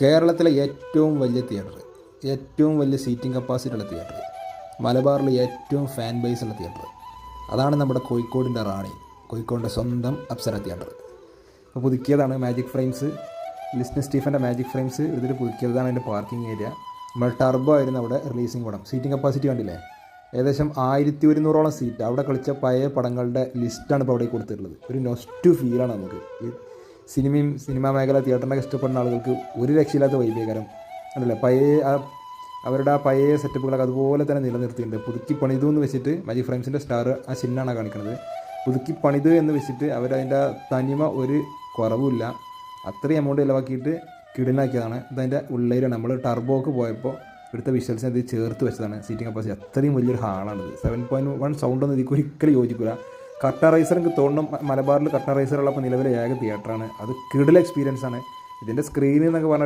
കേരളത്തിലെ ഏറ്റവും വലിയ തിയേറ്റർ, ഏറ്റവും വലിയ സീറ്റിംഗ് കപ്പാസിറ്റി ഉള്ള തിയേറ്റർ, മലബാറിൽ ഏറ്റവും ഫാൻ ബേസ് ഉള്ള തിയേറ്റർ, അതാണ് നമ്മുടെ കോഴിക്കോടിൻ്റെ റാണി, കോഴിക്കോടിൻ്റെ സ്വന്തം അപ്സര തിയേറ്റർ. അപ്പോൾ പുതുക്കിയതാണ് മാജിക് ഫ്രെയിംസ്, ലിസ്റ്റിൻ സ്റ്റീഫൻ്റെ മാജിക് ഫ്രെയിംസ് ഇതിൽ പുതുക്കിയതാണ് അതിൻ്റെ പാർക്കിംഗ് ഏരിയ. നമ്മൾ ടർബോ ആയിരുന്നു അവിടെ റിലീസിങ് പടം. സീറ്റിംഗ് കപ്പാസിറ്റി കണ്ടില്ലേ, ഏകദേശം 1100ഓളം സീറ്റ്. അവിടെ കളിച്ച പഴയ പടങ്ങളുടെ ലിസ്റ്റാണ് ഇപ്പോൾ അവിടെ കൊടുത്തിട്ടുള്ളത്. ഒരു നൊസ്റ്റു ഫീലാണ് നമുക്ക്. ഈ സിനിമാ മേഖല തിയേറ്ററിനൊക്കെ ഇഷ്ടപ്പെടുന്ന ആളുകൾക്ക് ഒരു രക്ഷയില്ലാത്ത വൈബീകരം അല്ലല്ലേ. അവരുടെ ആ പഴയ സെറ്റപ്പുകളൊക്കെ അതുപോലെ തന്നെ നിലനിർത്തിയിട്ടുണ്ട്. പുതുക്കി പണിതു എന്ന് വെച്ചിട്ട് മാജിക് ഫ്രെയിംസിൻ്റെ സ്റ്റാർ ആ ചിഹ്നമാണ് കാണിക്കുന്നത്. പുതുക്കി പണിത് എന്ന് വെച്ചിട്ട് അവരതിൻ്റെ തനിമ ഒരു കുറവുമില്ല. അത്രയും എമൗണ്ട് ചിലവാക്കിയിട്ട് കിടിലാക്കിയതാണ്. ഇതതിൻ്റെ ഉള്ളിലാണ്. നമ്മൾ ടർബോക്ക് പോയപ്പോൾ ഇവിടുത്തെ വിഷ്വൽസിനെ ഇത് ചേർത്ത് വെച്ചതാണ്. സീറ്റിംഗ് കപ്പാസിറ്റി അത്രയും വലിയൊരു ഹാളാണിത്. 7.1 സൗണ്ടൊന്നും ഇതിക്ക് ഒരിക്കലും യോജിക്കില്ല. കർട്ടൻ റൈസർ എനിക്ക് തോന്നുന്നു മലബാറിൽ കർട്ടൻ റൈസർ ഉള്ളപ്പോൾ നിലവിലെ ഏക തിയേറ്ററാണ്. അത് കിടില എക്സ്പീരിയൻസ് ആണ്. ഇതിൻ്റെ സ്ക്രീൻ എന്നൊക്കെ പറഞ്ഞാൽ